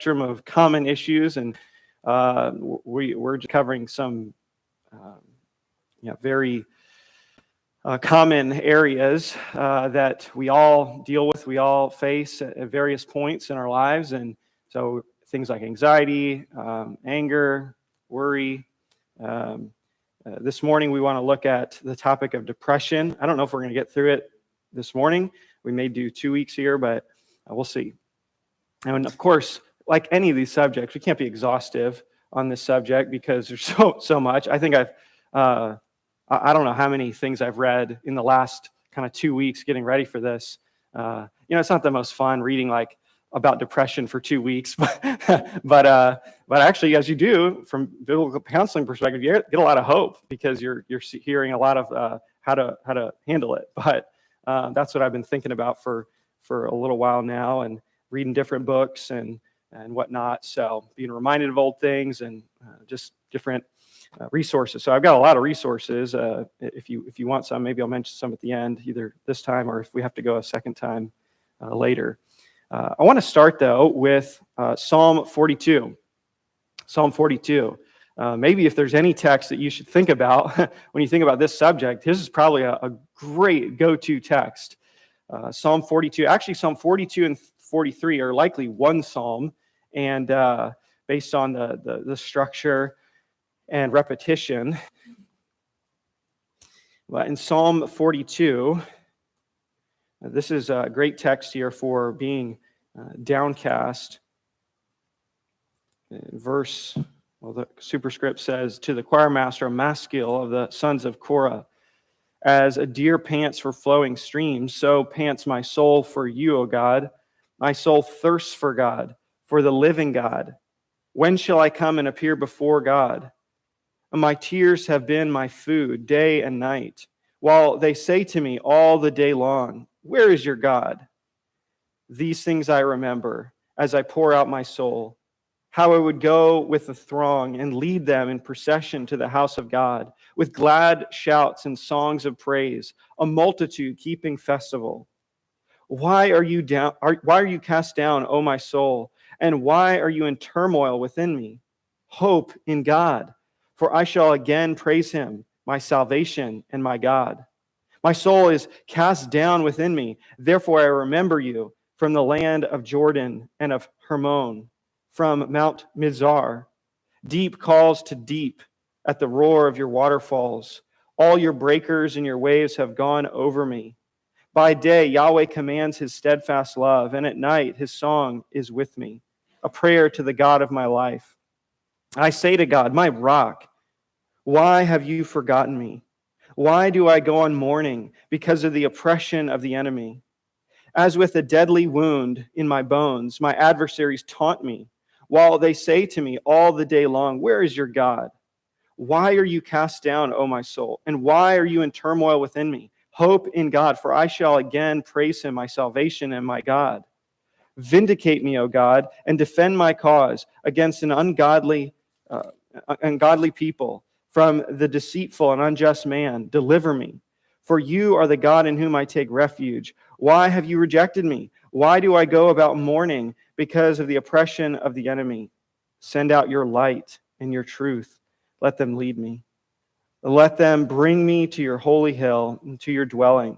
spectrum of common issues, and we're covering some very common areas that we all deal with, we all face at various points in our lives. And so things like anxiety, anger, worry. This morning we want to look at the topic of depression. I don't know if we're going to get through it this morning. We may do 2 weeks here, but we'll see. And of course, like any of these subjects, we can't be exhaustive on this subject because there's so much. I think I don't know how many things I've read in the last kind of 2 weeks getting ready for this. It's not the most fun reading like about depression for 2 weeks, but actually, as you do from biblical counseling perspective, you get a lot of hope because you're hearing a lot of how to handle it. But that's what I've been thinking about for a little while now, and reading different books and whatnot. So being reminded of old things and just different resources. So I've got a lot of resources. If you want some, maybe I'll mention some at the end, either this time or if we have to go a second time later. I want to start, though, with Psalm 42. Psalm 42. Maybe if there's any text that you should think about when you think about this subject, this is probably a great go-to text. Psalm 42. Actually, Psalm 42 and 43 are likely one psalm, and based on the structure and repetition. But in Psalm 42, this is a great text here for being downcast. The superscript says, "To the choir master, a maskil of the sons of Korah, as a deer pants for flowing streams, so pants my soul for you, O God. My soul thirsts for God, for the living God. When shall I come and appear before God? My tears have been my food day and night, while they say to me all the day long, 'Where is your God?' These things I remember as I pour out my soul, how I would go with the throng and lead them in procession to the house of God, with glad shouts and songs of praise, a multitude keeping festival. Why are you cast down, O my soul? And why are you in turmoil within me? Hope in God, for I shall again praise him, my salvation and my God. My soul is cast down within me. Therefore I remember you from the land of Jordan and of Hermon, from Mount Mizar. Deep calls to deep at the roar of your waterfalls. All your breakers and your waves have gone over me. By day, Yahweh commands his steadfast love, and at night his song is with me, a prayer to the God of my life. I say to God, my rock, why have you forgotten me? Why do I go on mourning because of the oppression of the enemy? As with a deadly wound in my bones, my adversaries taunt me, while they say to me all the day long, 'Where is your God?' Why are you cast down, O my soul? And why are you in turmoil within me? Hope in God, for I shall again praise him, my salvation and my God. Vindicate me, O God, and defend my cause against an ungodly people, from the deceitful and unjust man. Deliver me, for you are the God in whom I take refuge. Why have you rejected me? Why do I go about mourning because of the oppression of the enemy? Send out your light and your truth. Let them lead me. Let them bring me to your holy hill and to your dwelling.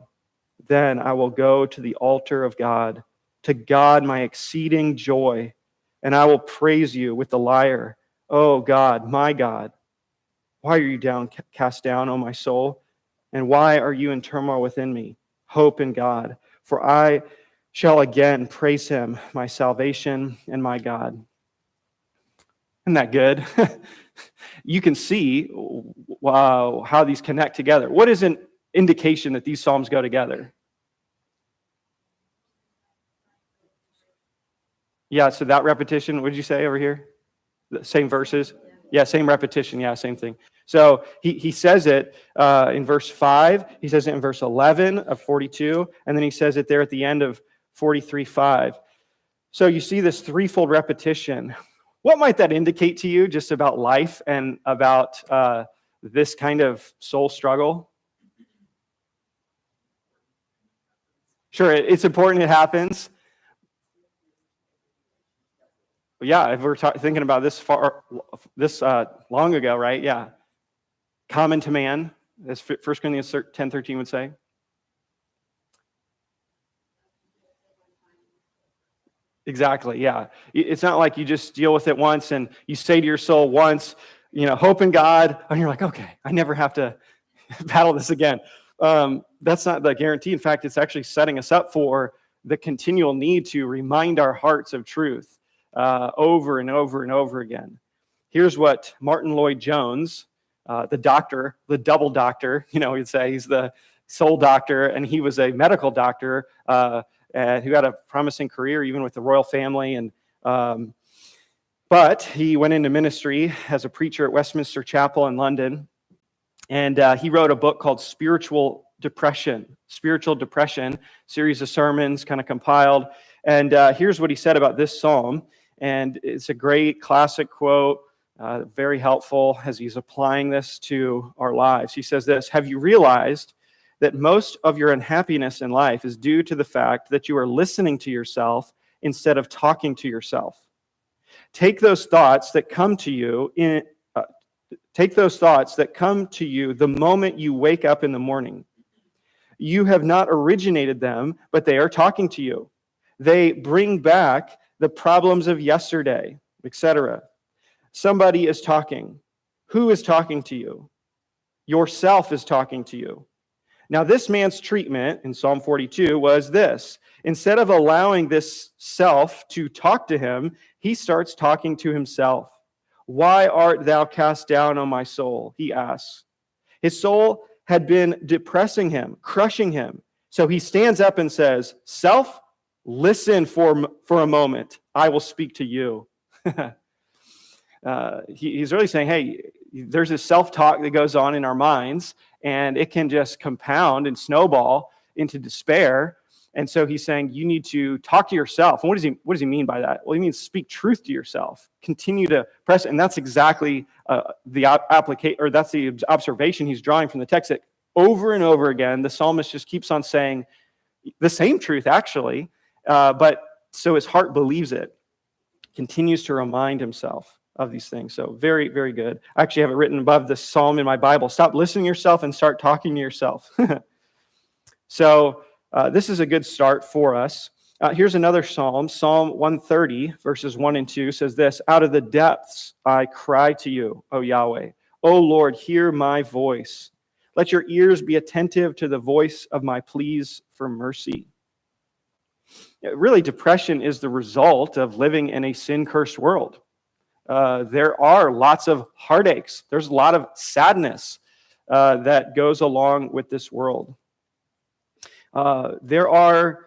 Then I will go to the altar of God, to God my exceeding joy, and I will praise you with the lyre. O God, my God, why are you cast down, O my soul? And why are you in turmoil within me? Hope in God, for I shall again praise him, my salvation and my God." Isn't that good? You can see how these connect together. What is an indication that these psalms go together? Yeah, so that repetition, what did you say over here? The same verses? Yeah, same repetition. Yeah, same thing. So he says it in verse 5. He says it in verse 11 of 42. And then he says it there at the end of 43:5. So you see this threefold repetition. What might that indicate to you just about life and about this kind of soul struggle? Sure, it's important it happens. Yeah, if we're thinking about this long ago, right? Yeah. Common to man, as 1 Corinthians 10:13 would say. Exactly, yeah. It's not like you just deal with it once and you say to your soul once, hope in God, and you're like, okay, I never have to battle this again. That's not the guarantee. In fact, it's actually setting us up for the continual need to remind our hearts of truth over and over and over again. Here's what Martin Lloyd-Jones, the doctor, the double doctor, he'd say he's the soul doctor, and he was a medical doctor who had a promising career even with the royal family. But he went into ministry as a preacher at Westminster Chapel in London. And he wrote a book called Spiritual Depression, series of sermons kind of compiled. And here's what he said about this psalm. And it's a great classic quote, very helpful as he's applying this to our lives. He says this: "Have you realized that most of your unhappiness in life is due to the fact that you are listening to yourself instead of talking to yourself? Take those thoughts that come to you the moment you wake up in the morning. You have not originated them, but they are talking to you. They bring back the problems of yesterday, etc. Somebody is talking. Who is talking to you? Yourself is talking to you. Now, this man's treatment in Psalm 42 was this: instead of allowing this self to talk to him, he starts talking to himself. Why art thou cast down, O my soul? He asks. His soul had been depressing him, crushing him. So he stands up and says, "Self, listen for a moment. I will speak to you." He's really saying, hey, there's this self-talk that goes on in our minds, and it can just compound and snowball into despair. And so he's saying you need to talk to yourself. And what does he mean by that? Well, he means speak truth to yourself. Continue to press it. And that's exactly the observation he's drawing from the text, that over and over again, the psalmist just keeps on saying the same truth, actually, but so his heart believes it, continues to remind himself of these things. So very, very good. I actually have it written above the psalm in my Bible: stop listening to yourself and start talking to yourself. So this is a good start for us. Here's another psalm. Psalm 130, verses 1 and 2 says this: "Out of the depths I cry to you, O Yahweh. O Lord, hear my voice. Let your ears be attentive to the voice of my pleas for mercy." Really, depression is the result of living in a sin-cursed world. There are lots of heartaches. There's a lot of sadness that goes along with this world. There are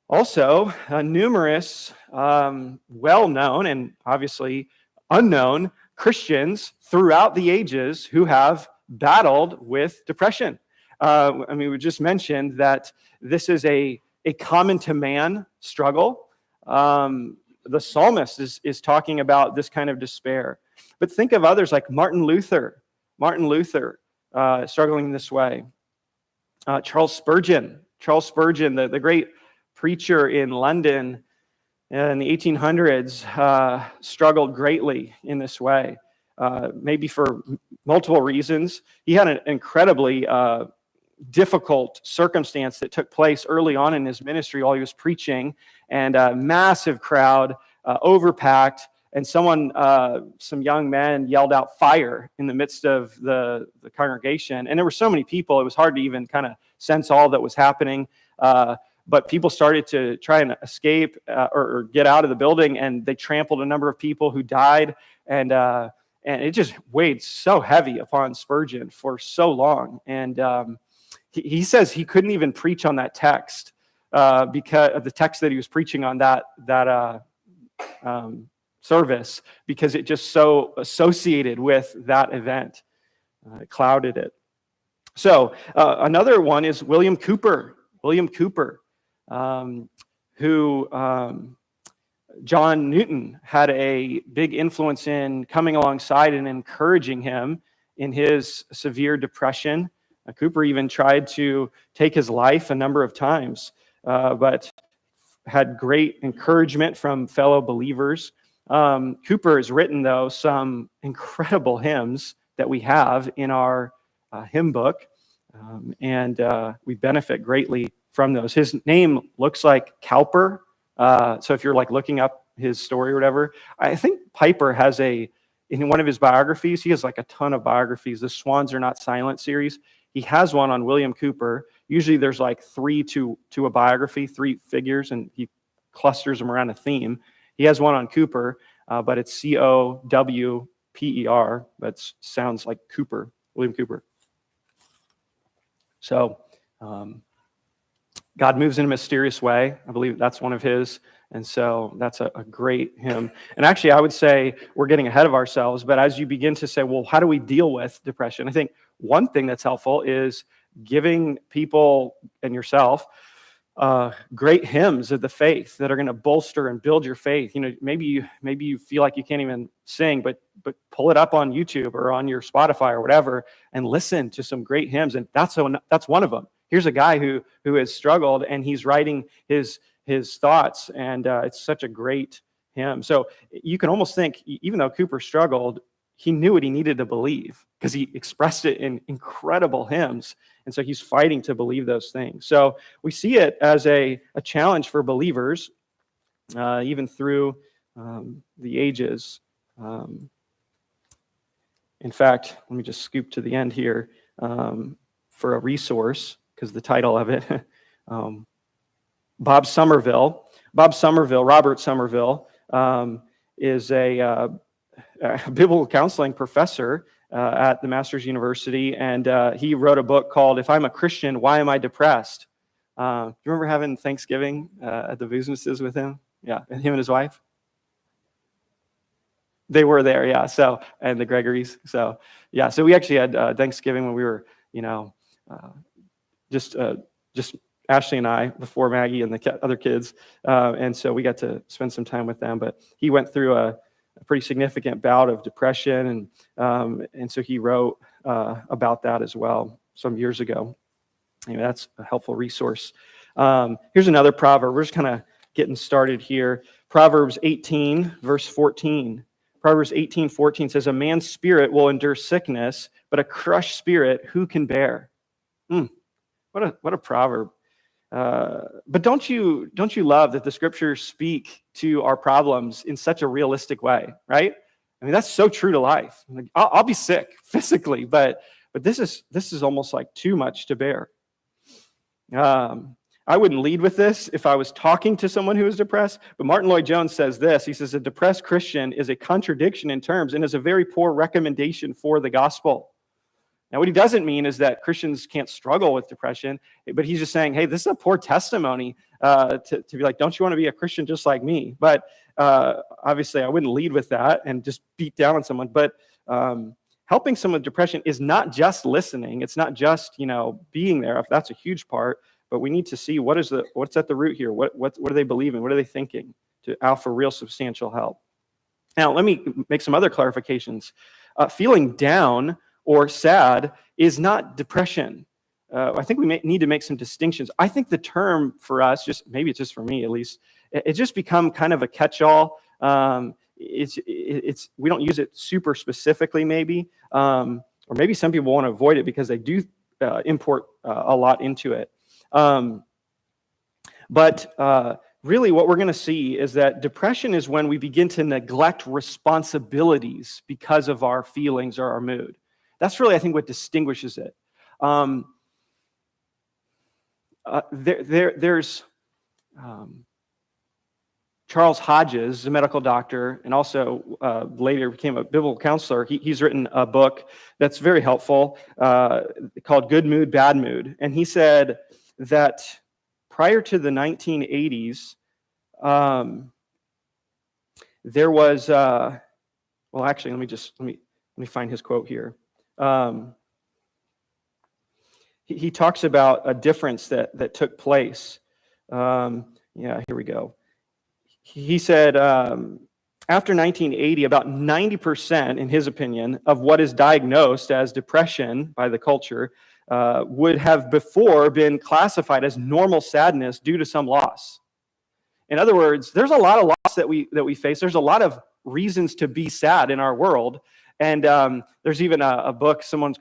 also numerous well-known and obviously unknown Christians throughout the ages who have battled with depression. We just mentioned that this is a common to man struggle. The psalmist is talking about this kind of despair. But think of others like Martin Luther, struggling this way. Charles Spurgeon, the great preacher in London in the 1800s, struggled greatly in this way, maybe for multiple reasons. He had an incredibly difficult circumstance that took place early on in his ministry while he was preaching, and a massive crowd, overpacked, and some young men yelled out fire in the midst of the congregation. And there were so many people, it was hard to even kind of sense all that was happening. But people started to try and escape or get out of the building, and they trampled a number of people who died. And it just weighed so heavy upon Spurgeon for so long. And he says he couldn't even preach on that text because of the text that he was preaching on that service, because it just so associated with that event. It clouded it. So another one is William Cooper, who John Newton had a big influence in coming alongside and encouraging him in his severe depression. Cooper even tried to take his life a number of times, but had great encouragement from fellow believers. Cooper has written, though, some incredible hymns that we have in our hymn book, and we benefit greatly from those. His name looks like Cowper, so if you're like looking up his story or whatever, I think Piper has in one of his biographies, he has like a ton of biographies, the Swans Are Not Silent series. He has one on William Cooper. Usually there's like 3 to a biography, 3 figures, and he clusters them around a theme. He has one on Cooper, but it's Cowper, but sounds like Cooper, William Cooper. So God moves in a mysterious way. I believe that's one of his. And so that's a great hymn. And actually, I would say we're getting ahead of ourselves. But as you begin to say, well, how do we deal with depression? I think one thing that's helpful is giving people and yourself great hymns of the faith that are going to bolster and build your faith. You know, maybe you feel like you can't even sing, but pull it up on YouTube or on your Spotify or whatever and listen to some great hymns. And that's one of them. Here's a guy who has struggled, and he's writing his thoughts, and it's such a great hymn. So you can almost think, even though Cooper struggled, he knew what he needed to believe because he expressed it in incredible hymns. And so he's fighting to believe those things. So we see it as a challenge for believers, even through the ages. In fact, let me just scoop to the end here for a resource, because the title of it, Robert Somerville, is a biblical counseling professor at the Masters University, and he wrote a book called "If I'm a Christian, Why Am I Depressed?" Do you remember having Thanksgiving at the Businesses with him? Yeah, and him and his wife. They were there, yeah. So, and the Gregorys. So, yeah. So we actually had Thanksgiving when we were, just Ashley and I before Maggie and the other kids, and so we got to spend some time with them. But he went through a pretty significant bout of depression, and so he wrote about that as well some years ago. Anyway, that's a helpful resource. Here's another proverb. We're just kind of getting started here. Proverbs 18, verse 14. Proverbs 18:14 says, "A man's spirit will endure sickness, but a crushed spirit who can bear?" What a proverb. But don't you love that the scriptures speak to our problems in such a realistic way, right? I mean, that's so true to life. Like, I'll be sick physically, but this is almost like too much to bear. I wouldn't lead with this if I was talking to someone who is depressed, but Martin Lloyd-Jones says this. He says, "A depressed Christian is a contradiction in terms and is a very poor recommendation for the gospel." Now, what he doesn't mean is that Christians can't struggle with depression, but he's just saying, hey, this is a poor testimony to be like, don't you want to be a Christian just like me? But obviously, I wouldn't lead with that and just beat down on someone. But helping someone with depression is not just listening. It's not just, being there. That's a huge part. But we need to see what's at the root here. What do they believe in? What are they thinking to offer real substantial help? Now, let me make some other clarifications. Feeling down or sad is not depression. I think we need to make some distinctions. I think the term for us, maybe it's just for me at least, it's just become kind of a catch-all. It's we don't use it super specifically, maybe, or maybe some people want to avoid it because they do import a lot into it. But really, what we're going to see is that depression is when we begin to neglect responsibilities because of our feelings or our mood. That's really, I think, what distinguishes it. There's Charles Hodges, a medical doctor, and also later became a biblical counselor. He's written a book that's very helpful called Good Mood, Bad Mood. And he said that prior to the 1980s, there was, well, actually, let me find his quote here. He talks about a difference that took place. Here we go. He said, after 1980, about 90%, in his opinion, of what is diagnosed as depression by the culture would have before been classified as normal sadness due to some loss. In other words, there's a lot of loss that we face. There's a lot of reasons to be sad in our world. And there's even a book someone's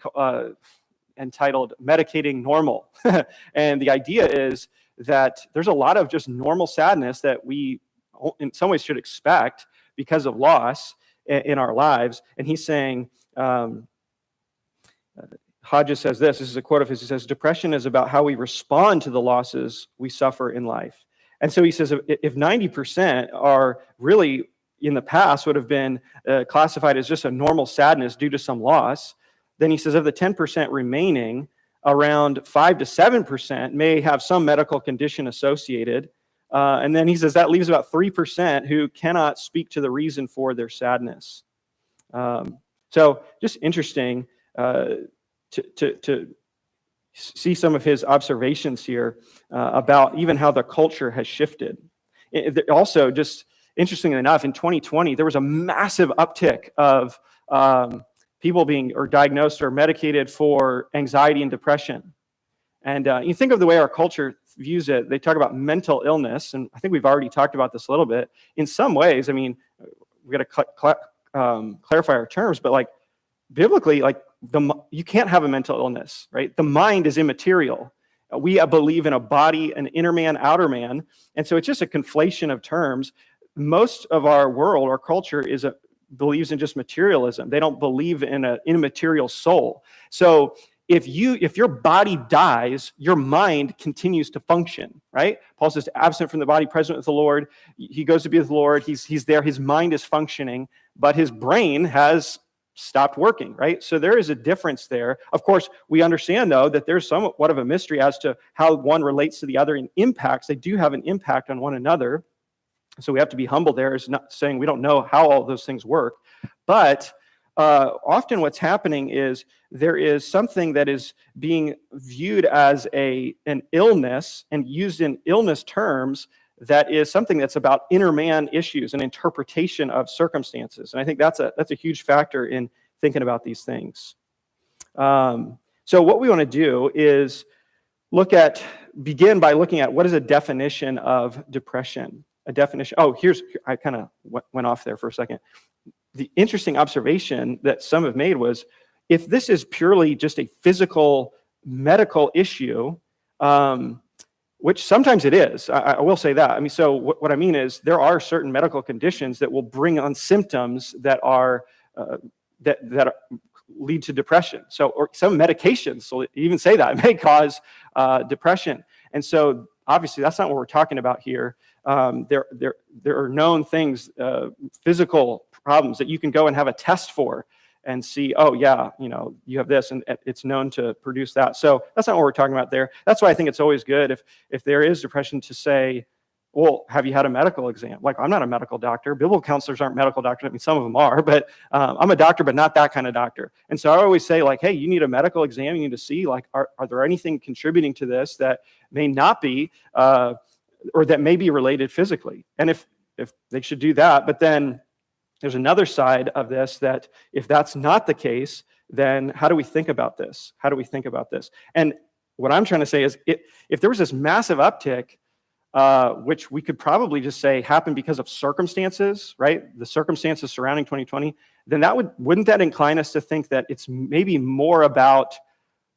entitled Medicating Normal. And the idea is that there's a lot of just normal sadness that we in some ways should expect because of loss in our lives. And he's saying, Hodges says this is a quote of his, he says, depression is about how we respond to the losses we suffer in life. And so he says, if 90% are really in the past would have been classified as just a normal sadness due to some loss, then he says of the 10% remaining, around 5 to 7% may have some medical condition associated. And then he says that leaves about 3% who cannot speak to the reason for their sadness. So just interesting to see some of his observations here about even how the culture has shifted. Also, just interestingly enough, in 2020, there was a massive uptick of people being diagnosed or medicated for anxiety and depression. And you think of the way our culture views it, they talk about mental illness, and I think we've already talked about this a little bit. In some ways, I mean, we got to clarify our terms, but like biblically, like you can't have a mental illness, right? The mind is immaterial. We believe in a body, an inner man, outer man, and so it's just a conflation of terms. Most of our world, our culture, believes in just materialism. They don't believe in an immaterial soul. So if your body dies, your mind continues to function, right? Paul says, absent from the body, present with the Lord. He goes to be with the Lord. He's there. His mind is functioning, but his brain has stopped working, right? So there is a difference there. Of course, we understand, though, that there's somewhat of a mystery as to how one relates to the other in impacts. They do have an impact on one another. So we have to be humble there. It's not saying we don't know how all those things work. But often what's happening is there is something that is being viewed as an illness and used in illness terms that is something that's about inner man issues and interpretation of circumstances. And I think that's a huge factor in thinking about these things. So what we want to do is begin by looking at what is a definition of depression. A definition. Oh, I kind of went off there for a second. The interesting observation that some have made was, if this is purely just a physical medical issue, which sometimes it is, I will say that. I mean, so what I mean is there are certain medical conditions that will bring on symptoms that are that lead to depression. So, or some medications will even say that it may cause depression. And so, obviously, that's not what we're talking about here. There are known things, physical problems that you can go and have a test for and see, oh yeah, you have this, and it's known to produce that. So that's not what we're talking about there. That's why I think it's always good if there is depression to say, well, have you had a medical exam? Like, I'm not a medical doctor. Biblical counselors aren't medical doctors. I mean, some of them are, but I'm a doctor, but not that kind of doctor. And so I always say, like, hey, you need a medical exam. You need to see, like, are there anything contributing to this that may not be, or that may be related physically? And if they should do that, but then there's another side of this that if that's not the case, then how do we think about this? How do we think about this? And what I'm trying to say is, if there was this massive uptick, which we could probably just say happened because of circumstances, right? The circumstances surrounding 2020, then wouldn't that incline us to think that it's maybe more about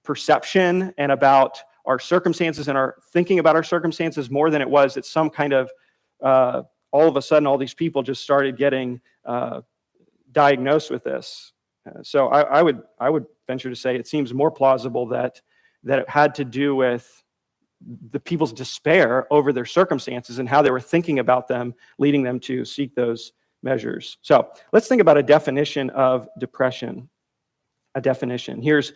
perception and about our circumstances and our thinking about our circumstances more than it was that some kind of all of a sudden all these people just started getting diagnosed with this. So I would venture to say it seems more plausible that it had to do with the people's despair over their circumstances and how they were thinking about them, leading them to seek those measures. So let's think about a definition of depression. A definition. Here's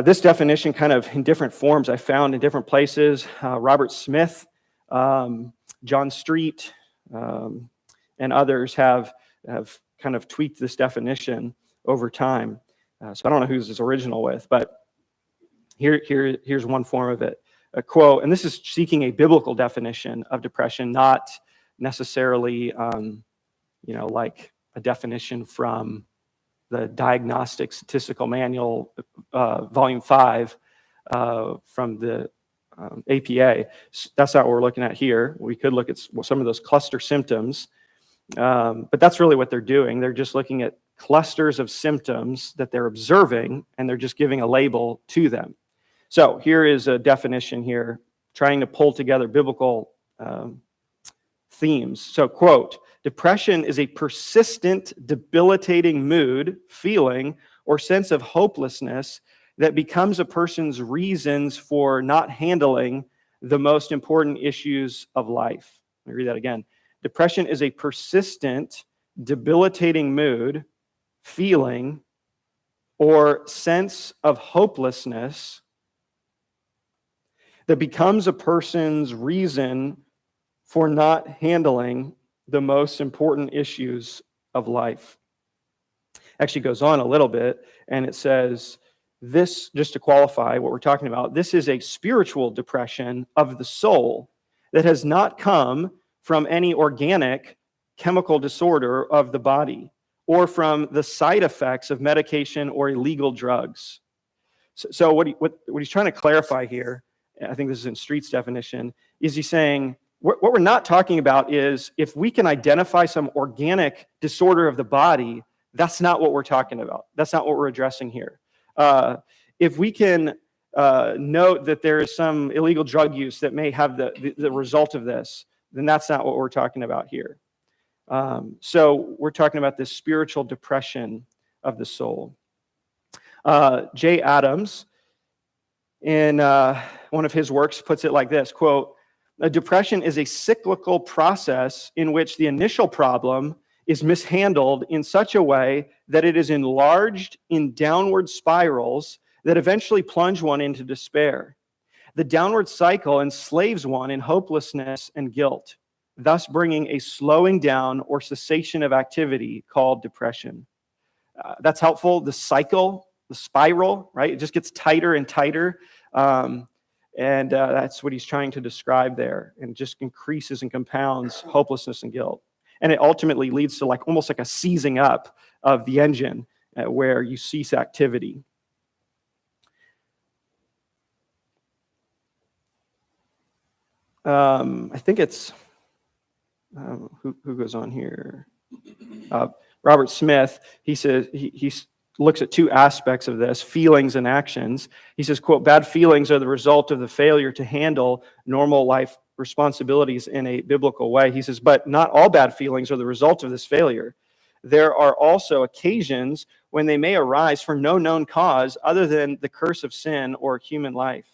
this definition kind of in different forms I found in different places. Robert Smith, John Street, and others have kind of tweaked this definition over time. So I don't know who's this original with, but here's one form of it. A quote, and this is seeking a biblical definition of depression, not necessarily, like a definition from the Diagnostic Statistical Manual, Volume 5, from the APA. That's not what we're looking at here. We could look at some of those cluster symptoms. But that's really what they're doing. They're just looking at clusters of symptoms that they're observing, and they're just giving a label to them. So here is a definition here, trying to pull together biblical themes. So, quote, depression is a persistent, debilitating mood, feeling, or sense of hopelessness that becomes a person's reasons for not handling the most important issues of life. Let me read that again. Depression is a persistent, debilitating mood, feeling, or sense of hopelessness that becomes a person's reason for not handling the most important issues of life. Actually goes on a little bit, and it says, this, just to qualify what we're talking about, this is a spiritual depression of the soul that has not come from any organic chemical disorder of the body or from the side effects of medication or illegal drugs. So what he's trying to clarify here, I think this is in Street's definition, is he's saying, what we're not talking about is if we can identify some organic disorder of the body, that's not what we're talking about. That's not what we're addressing here. If we can note that there is some illegal drug use that may have the result of this, then that's not what we're talking about here. So we're talking about this spiritual depression of the soul. Jay Adams, in one of his works, puts it like this, quote, a depression is a cyclical process in which the initial problem is mishandled in such a way that it is enlarged in downward spirals that eventually plunge one into despair. The downward cycle enslaves one in hopelessness and guilt, thus bringing a slowing down or cessation of activity called depression. That's helpful. The cycle, the spiral, right? It just gets tighter and tighter. And that's what he's trying to describe there, and just increases and compounds hopelessness and guilt. And it ultimately leads to almost like a seizing up of the engine where you cease activity. I think it's, who goes on here? Robert Smith, he says, he looks at two aspects of this, feelings and actions. He says, quote, bad feelings are the result of the failure to handle normal life responsibilities in a biblical way. He says, but not all bad feelings are the result of this failure. There are also occasions when they may arise for no known cause other than the curse of sin or human life.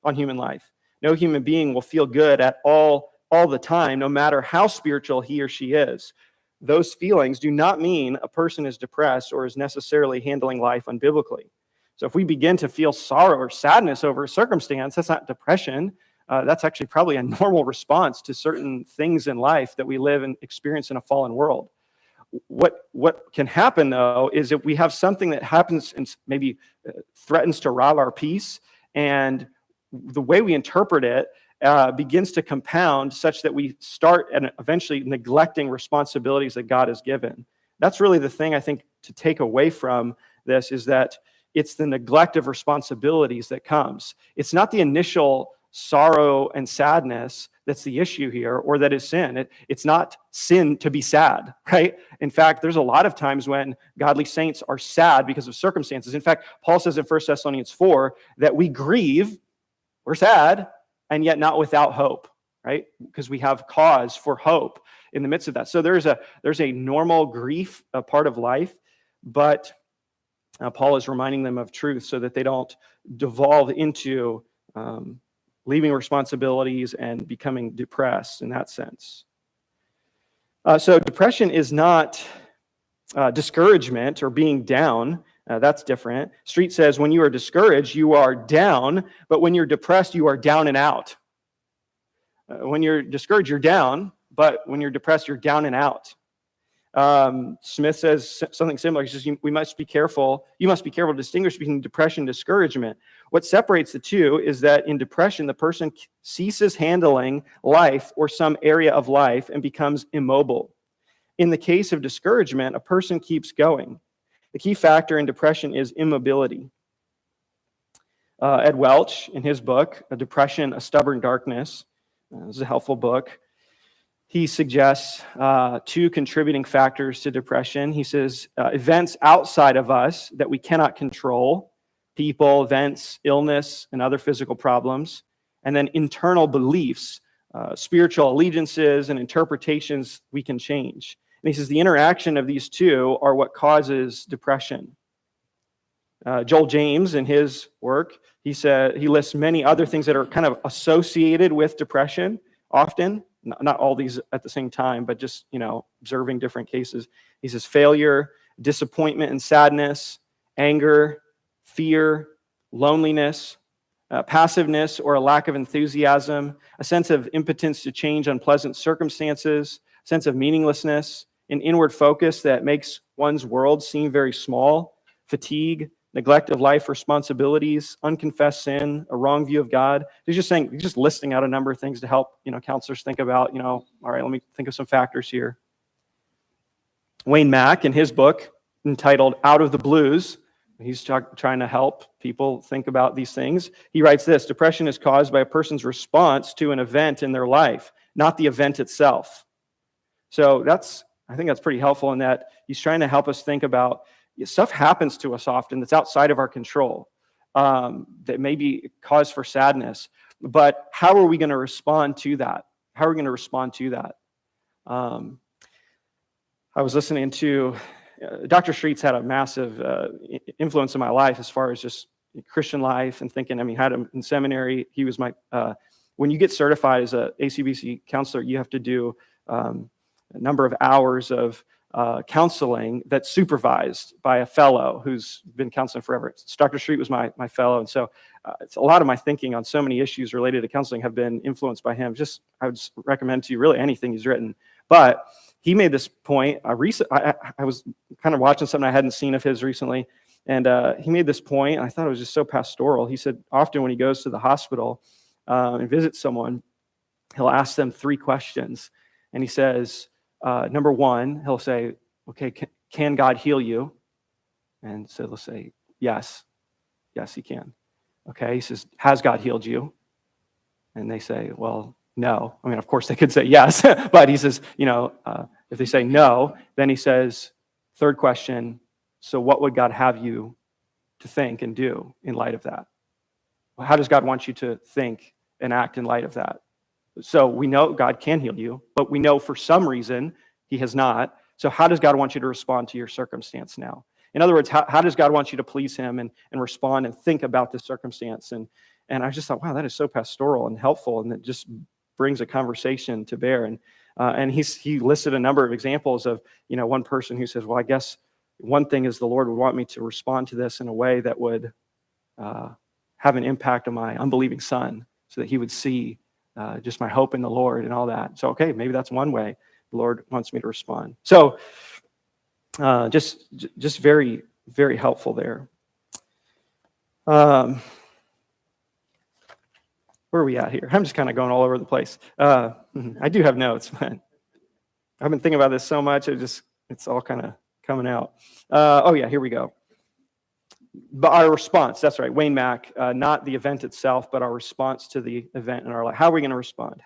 No human being will feel good at all the time, no matter how spiritual he or she is. Those feelings do not mean a person is depressed or is necessarily handling life unbiblically. So if we begin to feel sorrow or sadness over a circumstance, that's not depression. That's actually probably a normal response to certain things in life that we live and experience in a fallen world. What can happen, though, is if we have something that happens and maybe threatens to rob our peace, and the way we interpret it begins to compound such that we start and eventually neglecting responsibilities that God has given. That's really the thing I think to take away from this, is that it's the neglect of responsibilities that comes. It's not the initial sorrow and sadness that's the issue here, or that is sin. It's not sin to be sad, right? In fact, there's a lot of times when godly saints are sad because of circumstances. In fact, Paul says in 1 Thessalonians 4 that we grieve, we're sad, and yet not without hope, right? Because we have cause for hope in the midst of that. So there's a normal grief, a part of life, but Paul is reminding them of truth so that they don't devolve into leaving responsibilities and becoming depressed in that sense. So depression is not discouragement or being down. That's different. Street says when you are discouraged, you are down, but when you're depressed, you are down and out. When you're discouraged, you're down, but when you're depressed, you're down and out. Smith says something similar. He says, you must be careful to distinguish between depression and discouragement. What separates the two is that in depression, the person ceases handling life or some area of life and becomes immobile. In the case of discouragement, a person keeps going. The key factor in depression is immobility. Ed Welch, in his book, A Depression, A Stubborn Darkness, this is a helpful book. he suggests two contributing factors to depression. He says events outside of us that we cannot control, people, events, illness, and other physical problems, and then internal beliefs, spiritual allegiances and interpretations we can change. And he says the interaction of these two are what causes depression. Joel James, in his work, he lists many other things that are kind of associated with depression, often, not all these at the same time, but just, observing different cases. He says failure, disappointment and sadness, anger, fear, loneliness, passiveness or a lack of enthusiasm, a sense of impotence to change unpleasant circumstances, sense of meaninglessness, an inward focus that makes one's world seem very small, fatigue, neglect of life responsibilities, unconfessed sin, a wrong view of God. He's just listing out a number of things to help, counselors think about, all right, let me think of some factors here. Wayne Mack, in his book entitled Out of the Blues, he's trying to help people think about these things. He writes this: depression is caused by a person's response to an event in their life, not the event itself. So I think that's pretty helpful in that he's trying to help us think about stuff happens to us often that's outside of our control, that may be cause for sadness. But how are we going to respond to that? How are we going to respond to that? I was listening to Dr. Streets had a massive influence in my life as far as just Christian life and thinking. I mean, had him in seminary. He was my when you get certified as a ACBC counselor, you have to do a number of hours of counseling that's supervised by a fellow who's been counseling forever. Dr. Street was my fellow, and so it's a lot of my thinking on so many issues related to counseling have been influenced by him. I would recommend to you really anything he's written. But he made this point. I was kind of watching something I hadn't seen of his recently, and he made this point, and I thought it was just so pastoral. He said often when he goes to the hospital and visits someone, he'll ask them 3 questions, and he says, number one, he'll say, okay, can God heal you? And so they'll say, yes, he can. Okay, he says, has God healed you? And they say, well, no. I mean, of course they could say yes, but he says, if they say no, then he says, 3rd question, so what would God have you to think and do in light of that? Well, how does God want you to think and act in light of that? So we know God can heal you, but we know for some reason he has not. So how does God want you to respond to your circumstance now? In other words, how does God want you to please him and respond and think about this circumstance? And I just thought, wow, that is so pastoral and helpful, and it just brings a conversation to bear. And he listed a number of examples of, one person who says, well, I guess one thing is the Lord would want me to respond to this in a way that would have an impact on my unbelieving son so that he would see just my hope in the Lord and all that. So, okay, maybe that's one way the Lord wants me to respond. So just very, very helpful there. Where are we at here? I'm just kind of going all over the place. I do have notes, but I've been thinking about this so much, it's all kind of coming out. Here we go. But our response, that's right, Wayne Mack, not the event itself, but our response to the event in our life. How are we going to respond?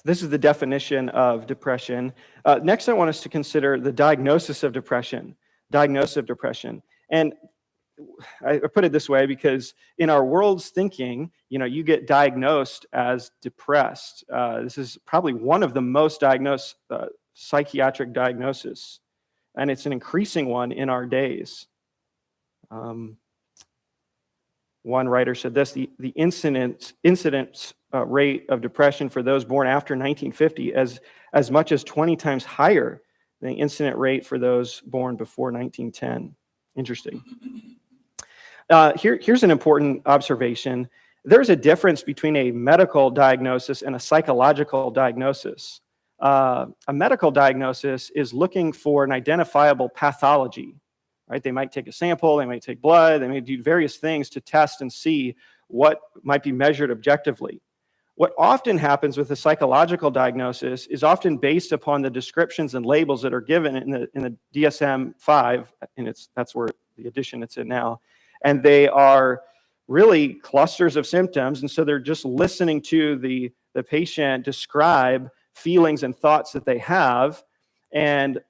This is the definition of depression. Next, I want us to consider the diagnosis of depression. And I put it this way because in our world's thinking, you get diagnosed as depressed. This is probably one of the most diagnosed psychiatric diagnoses, and it's an increasing one in our days. One writer said this: the incidence rate of depression for those born after 1950 as much as 20 times higher than the incident rate for those born before 1910. Interesting. Here's an important observation. There's a difference between a medical diagnosis and a psychological diagnosis. A medical diagnosis is looking for an identifiable pathology, right? They might take a sample, they might take blood, they may do various things to test and see what might be measured objectively. What often happens with a psychological diagnosis is often based upon the descriptions and labels that are given in the DSM-5, and that's where the edition it's in now. and they are really clusters of symptoms. And so they're just listening to the patient describe feelings and thoughts that they have, and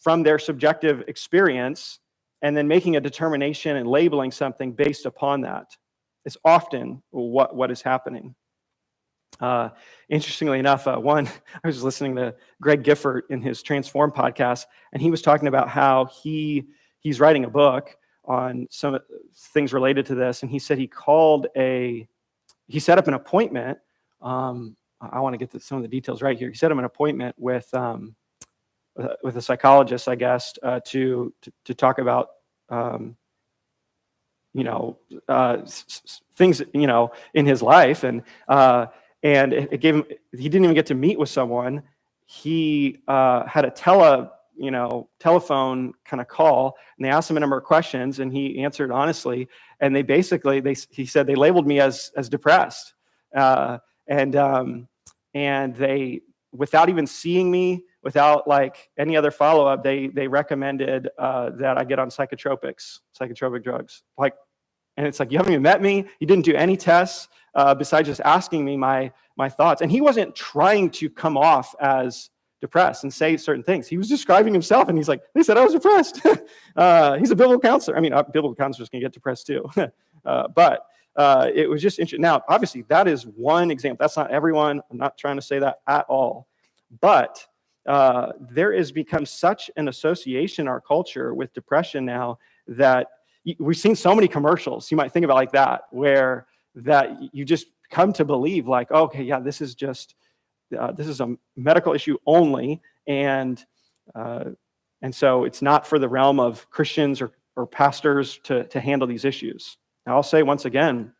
from their subjective experience, and then making a determination and labeling something based upon that. It's often what is happening. Interestingly enough, I was listening to Greg Gifford in his Transform podcast, and he was talking about how he's writing a book on some things related to this, and he said he set up an appointment. I want to get to some of the details right here. He set up an appointment with a psychologist, I guess, to talk about things in his life, and it gave him. He didn't even get to meet with someone. He had a telephone kind of call, and they asked him a number of questions, and he answered honestly. And he said they labeled me as depressed, and they, without even seeing me, without like any other follow-up, they recommended that I get on psychotropic drugs. And it's like, you haven't even met me. You didn't do any tests besides just asking me my thoughts. And he wasn't trying to come off as depressed and say certain things. He was describing himself, and he's like, they said I was depressed. He's a biblical counselor. I mean, biblical counselors can get depressed too. But it was just interesting. Now, obviously, that is one example. That's not everyone. I'm not trying to say that at all. But there has become such an association in our culture with depression now that we've seen so many commercials, you might think about like that, where that you just come to believe like, okay, yeah, this is a medical issue only, and so it's not for the realm of Christians or pastors to handle these issues. Now, I'll say once again,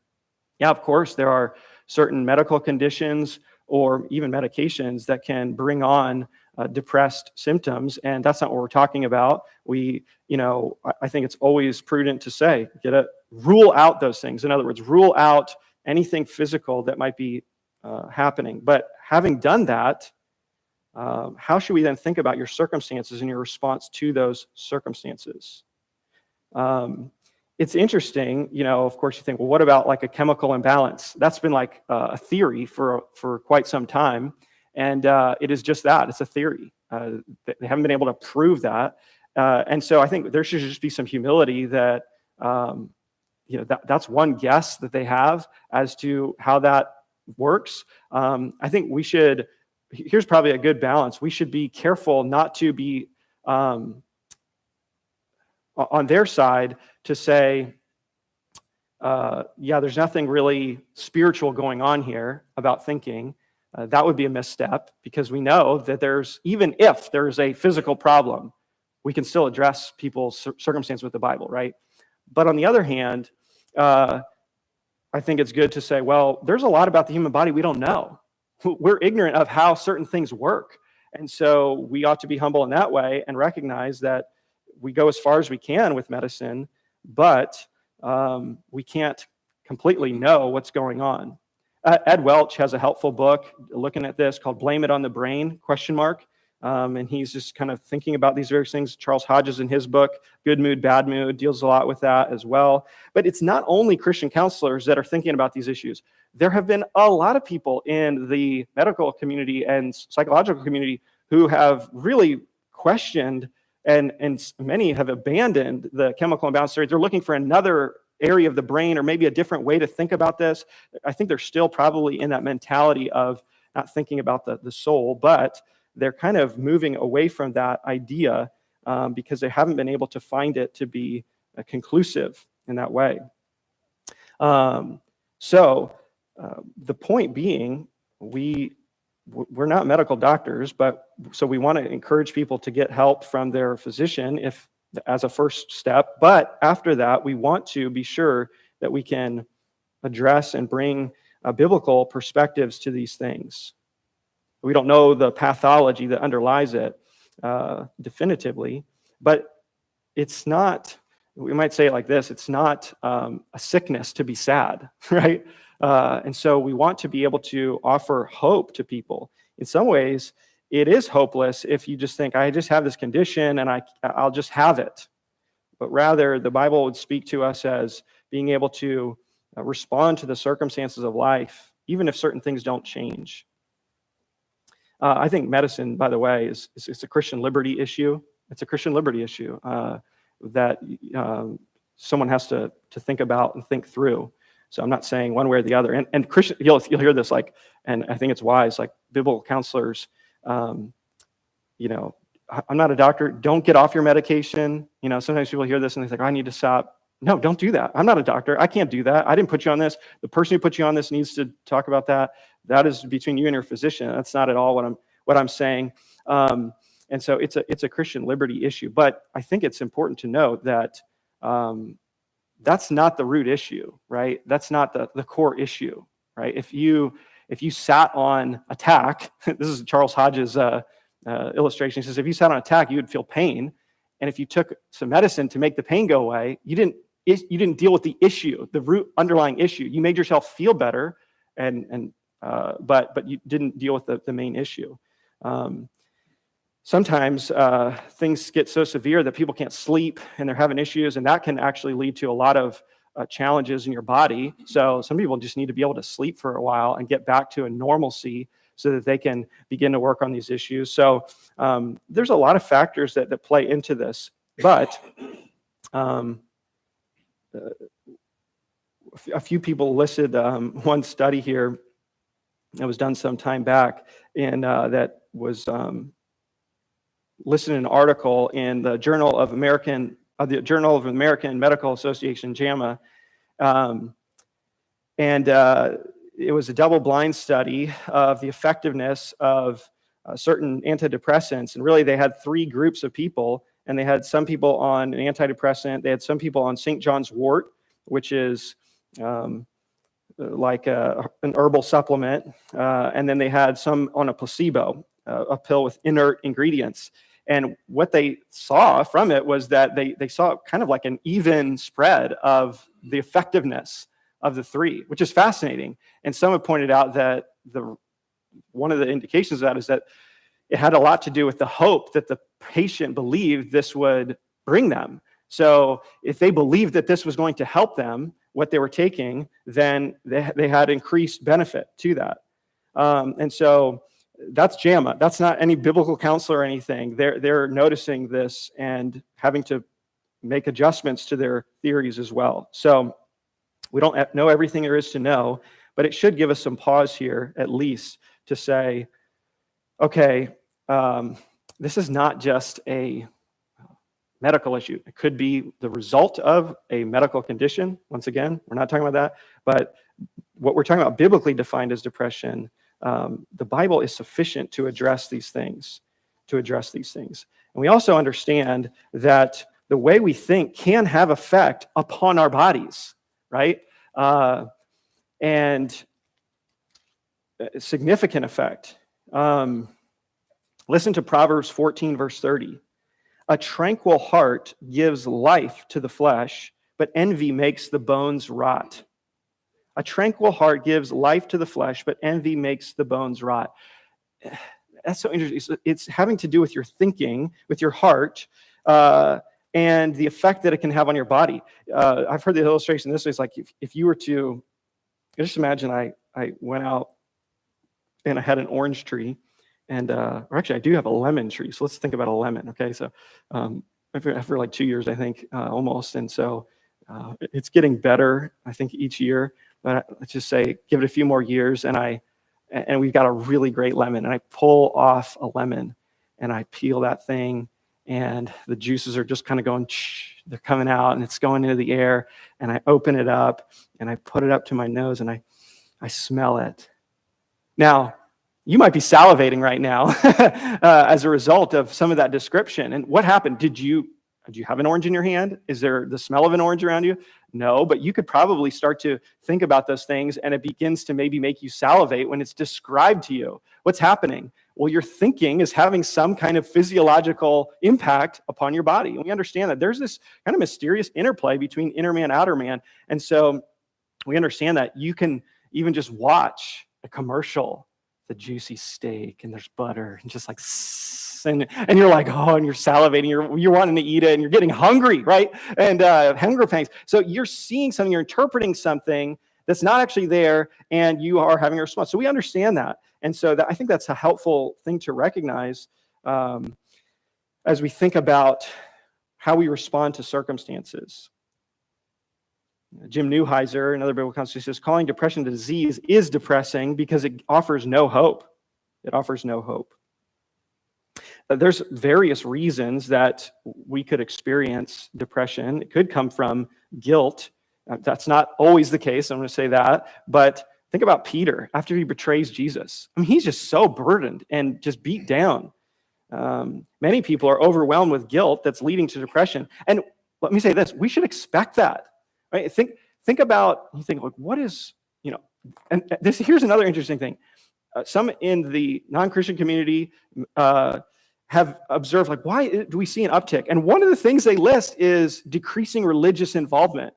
yeah, of course, there are certain medical conditions or even medications that can bring on depressed symptoms, and that's not what we're talking about. I think it's always prudent to say, rule out those things. In other words, rule out anything physical that might be happening. But having done that, how should we then think about your circumstances and your response to those circumstances? It's interesting, of course, you think, well, what about like a chemical imbalance? That's been like a theory for quite some time. And it is just that. It's a theory. They haven't been able to prove that. And so I think there should just be some humility that, that's one guess that they have as to how that works. I think here's probably a good balance. We should be careful not to be on their side to say, there's nothing really spiritual going on here about thinking. That would be a misstep, because we know that even if there's a physical problem, we can still address people's circumstance with the Bible, right? But on the other hand, I think it's good to say, well, there's a lot about the human body we don't know. We're ignorant of how certain things work. And so we ought to be humble in that way and recognize that we go as far as we can with medicine, but we can't completely know what's going on. Ed Welch has a helpful book looking at this called Blame It on the Brain, ? And he's just kind of thinking about these various things. Charles Hodges in his book, Good Mood, Bad Mood, deals a lot with that as well. But it's not only Christian counselors that are thinking about these issues. There have been a lot of people in the medical community and psychological community who have really questioned, and many have abandoned the chemical imbalance theory. They're looking for another area of the brain or maybe a different way to think about this. I think they're still probably in that mentality of not thinking about the soul, but they're kind of moving away from that idea because they haven't been able to find it to be conclusive in that way. So the point being, we're not medical doctors, but so we want to encourage people to get help from their physician as a first step. But after that, we want to be sure that we can address and bring biblical perspectives to these things. We don't know the pathology that underlies it definitively, but it's not, we might say it like this, it's not a sickness to be sad, right? And so we want to be able to offer hope to people. In some ways, it is hopeless if you just think, I just have this condition and I'll just have it. But rather, the Bible would speak to us as being able to respond to the circumstances of life, even if certain things don't change. I think medicine, by the way, is a Christian liberty issue. It's a Christian liberty issue that someone has to think about and think through. So I'm not saying one way or the other. And Christian, you'll hear this, like, and I think it's wise, like biblical counselors, I'm not a doctor. Don't get off your medication. Sometimes people hear this and they think, I need to stop. No, don't do that. I'm not a doctor. I can't do that. I didn't put you on this. The person who put you on this needs to talk about that. That is between you and your physician. That's not at all what I'm saying. And so it's a Christian liberty issue. But I think it's important to note that that's not the root issue, right? That's not the core issue, right? If you sat on attack, this is Charles Hodges' illustration. He says, if you sat on attack, you would feel pain. And if you took some medicine to make the pain go away, you didn't deal with the issue, the root underlying issue. You made yourself feel better, but you didn't deal with the main issue. Sometimes things get so severe that people can't sleep and they're having issues, and that can actually lead to a lot of challenges in your body. So some people just need to be able to sleep for a while and get back to a normalcy so that they can begin to work on these issues. So there's a lot of factors that play into this, but a few people listed one study here that was done some time back, and that was listed in an article in the Journal of American Medical Association, JAMA, and it was a double-blind study of the effectiveness of certain antidepressants, and really they had three groups of people, and they had some people on an antidepressant, they had some people on St. John's wort, which is like an herbal supplement, and then they had some on a placebo, a pill with inert ingredients. And what they saw from it was that they saw kind of like an even spread of the effectiveness of the three, which is fascinating. And some have pointed out that one of the indications of that is that it had a lot to do with the hope that the patient believed this would bring them. So if they believed that this was going to help them, what they were taking, then they had increased benefit to that. And so that's JAMA. That's not any biblical counselor or anything. They're noticing this and having to make adjustments to their theories as well. So we don't know everything there is to know, but it should give us some pause here, at least, to say, okay, this is not just a medical issue. It could be the result of a medical condition. Once again, we're not talking about that, but what we're talking about biblically defined as depression, the Bible is sufficient to address these things, And we also understand that the way we think can have effect upon our bodies, right? And a significant effect. Listen to Proverbs 14, verse 30. A tranquil heart gives life to the flesh, but envy makes the bones rot. A tranquil heart gives life to the flesh, but envy makes the bones rot. That's so interesting. It's having to do with your thinking, with your heart, and the effect that it can have on your body. I've heard the illustration this way. It's like if you were to, just imagine I went out and I had an orange tree, and or actually I do have a lemon tree. So let's think about a lemon, okay? So after like 2 years, I think, almost. And so it's getting better, I think, each year. But let's just say, give it a few more years, and we've got a really great lemon. And I pull off a lemon, and I peel that thing, and the juices are just kind of going, they're coming out, and it's going into the air. And I open it up, and I put it up to my nose, and I smell it. Now, you might be salivating right now as a result of some of that description. And what happened? Did you have an orange in your hand? Is there the smell of an orange around you? No, but you could probably start to think about those things, and it begins to maybe make you salivate when it's described to you. What's happening? Well, your thinking is having some kind of physiological impact upon your body. And we understand that there's this kind of mysterious interplay between inner man, outer man. And so we understand that you can even just watch a commercial the juicy steak and there's butter and just like, and you're like, oh, and you're salivating, you're wanting to eat it and you're getting hungry, right? And hunger pangs. So you're seeing something, you're interpreting something that's not actually there, and you are having a response. So we understand that. And so I think that's a helpful thing to recognize as we think about how we respond to circumstances. Jim Neuheiser, another biblical commentator, says, calling depression a disease is depressing because it offers no hope. It offers no hope. There's various reasons that we could experience depression. It could come from guilt. That's not always the case, I'm going to say that. But think about Peter after he betrays Jesus. I mean, he's just so burdened and just beat down. Many people are overwhelmed with guilt that's leading to depression. And let me say this, we should expect that. Right? Think about, you think, like, what is, and here's another interesting thing. Some in the non-Christian community have observed, like, why do we see an uptick? And one of the things they list is decreasing religious involvement.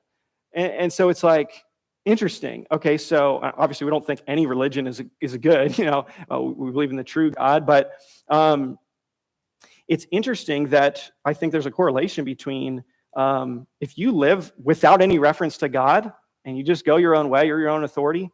And so it's like, interesting. Okay, so obviously we don't think any religion is good, we believe in the true God, but it's interesting that I think there's a correlation between if you live without any reference to God and you just go your own way, you're your own authority,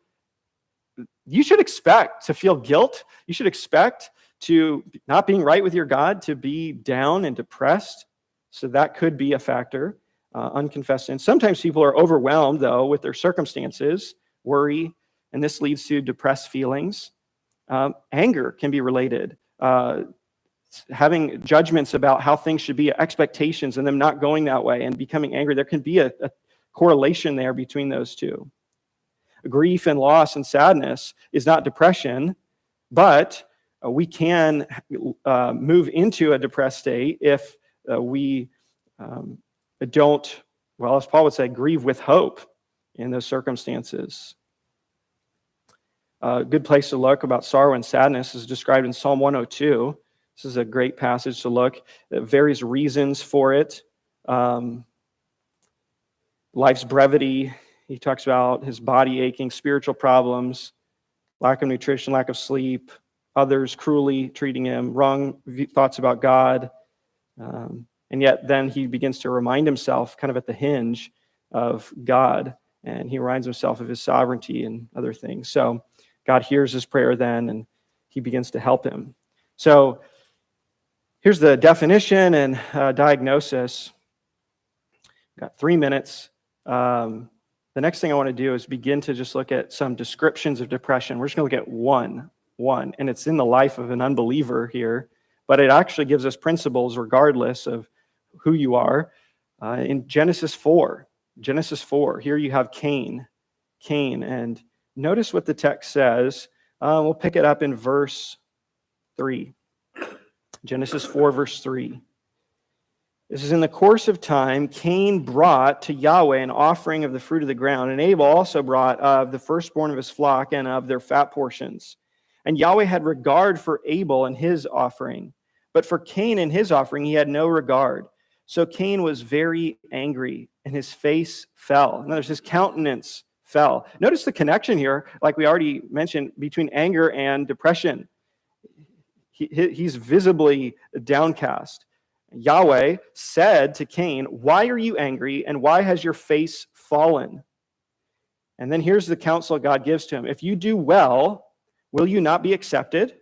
you should expect to feel guilt. You should expect to not being right with your God, to be down and depressed. So that could be a factor, unconfessed sin. Sometimes people are overwhelmed, though, with their circumstances, worry, and this leads to depressed feelings. Anger can be related. Having judgments about how things should be, expectations, and them not going that way and becoming angry. There can be a correlation there between those two. Grief and loss and sadness is not depression, but we can move into a depressed state if we don't, well, as Paul would say, grieve with hope in those circumstances. A good place to look about sorrow and sadness is described in Psalm 102. This is a great passage to look at various reasons for it. Life's brevity. He talks about his body aching, spiritual problems, lack of nutrition, lack of sleep, others cruelly treating him, wrong thoughts about God. And yet then he begins to remind himself kind of at the hinge of God, and he reminds himself of his sovereignty and other things. So God hears his prayer then, and he begins to help him. So here's the definition and diagnosis. Got 3 minutes. The next thing I want to do is begin to just look at some descriptions of depression. We're just going to look at one, and it's in the life of an unbeliever here, but it actually gives us principles regardless of who you are. In Genesis 4, here you have Cain, and notice what the text says. We'll pick it up in verse 3. Genesis 4, verse 3. This is in the course of time, Cain brought to Yahweh an offering of the fruit of the ground, and Abel also brought of the firstborn of his flock and of their fat portions. And Yahweh had regard for Abel and his offering, but for Cain and his offering he had no regard. So Cain was very angry, and his face fell. In other words, his countenance fell. Notice the connection here, like we already mentioned, between anger and depression. He's visibly downcast. Yahweh said to Cain, "Why are you angry, and why has your face fallen?" And then here's the counsel God gives to him. If you do well, will you not be accepted?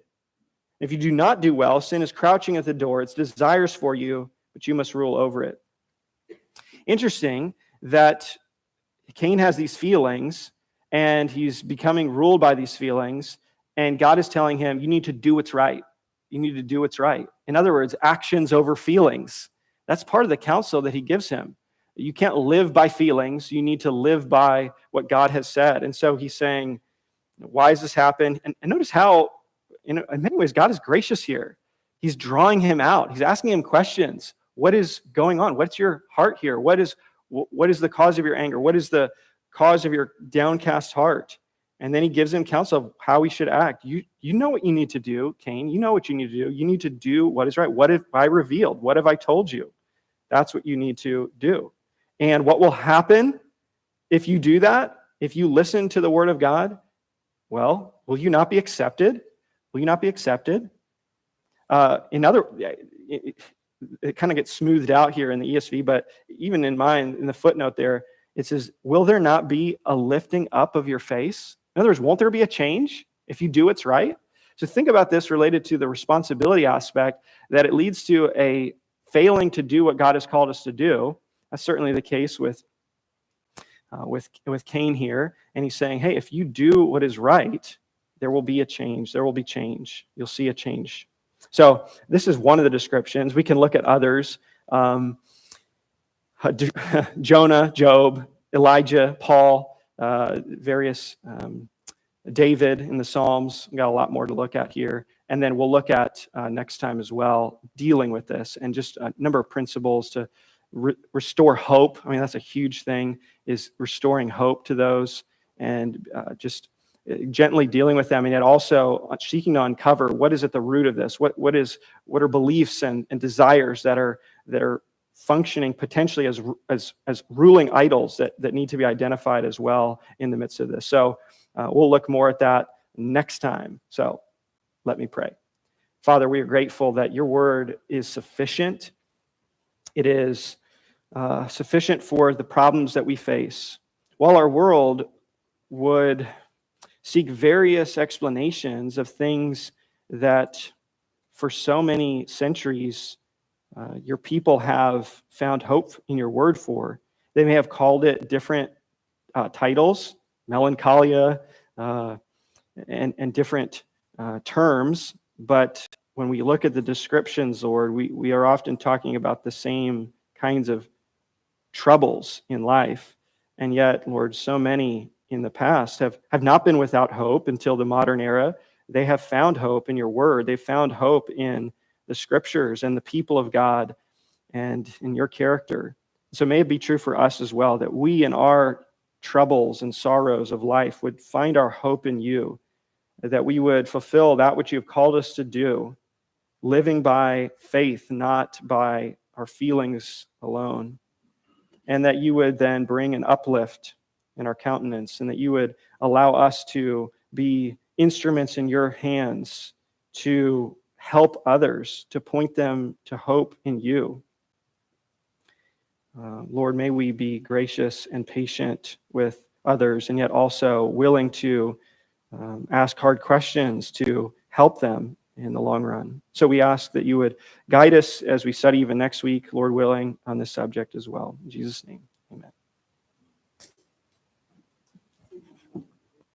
If you do not do well, sin is crouching at the door. Its desires for you, but you must rule over it. Interesting that Cain has these feelings, and he's becoming ruled by these feelings, and God is telling him, you need to do what's right. You need to do what's right. In other words, actions over feelings. That's part of the counsel that he gives him. You can't live by feelings. You need to live by what God has said. And so he's saying, why has this happened? And notice how, in many ways, God is gracious here. He's drawing him out. He's asking him questions. What is going on? What's your heart here? What is the cause of your anger? What is the cause of your downcast heart? And then he gives him counsel of how he should act. You know what you need to do, Cain. You know what you need to do. You need to do what is right. What have I revealed? What have I told you? That's what you need to do. And what will happen if you do that? If you listen to the word of God? Well, will you not be accepted? will you not be accepted? It kind of gets smoothed out here in the ESV, but even in mine, in the footnote there, it says, will there not be a lifting up of your face? In other words, won't there be a change if you do what's right? So think about this related to the responsibility aspect, that it leads to a failing to do what God has called us to do. That's certainly the case with Cain here. And he's saying, hey, if you do what is right, there will be a change. There will be change. You'll see a change. So this is one of the descriptions. We can look at others. Jonah, Job, Elijah, Paul, various David in the Psalms. We've got a lot more to look at here. And then we'll look at next time as well, dealing with this and just a number of principles to restore hope. I mean, that's a huge thing, is restoring hope to those and just gently dealing with them, and yet also seeking to uncover what is at the root of this. What are beliefs and desires that are functioning potentially as ruling idols that need to be identified as well in the midst of this. So we'll look more at that next time. So let me pray. Father, we are grateful that your word is sufficient. It is sufficient for the problems that we face. While our world would seek various explanations of things that for so many centuries your people have found hope in your word for. They may have called it different titles, melancholia, and different terms, but when we look at the descriptions, Lord, we are often talking about the same kinds of troubles in life. And yet, Lord, so many in the past have not been without hope until the modern era. They have found hope in your word. They found hope in the scriptures and the people of God and in your character. So may it be true for us as well, that we in our troubles and sorrows of life would find our hope in you, that we would fulfill that which you have called us to do, living by faith, not by our feelings alone, and that you would then bring an uplift in our countenance, and that you would allow us to be instruments in your hands to help others, to point them to hope in you. Lord, may we be gracious and patient with others, and yet also willing to ask hard questions to help them in the long run. So we ask that you would guide us as we study even next week, Lord willing, on this subject as well. In Jesus' name.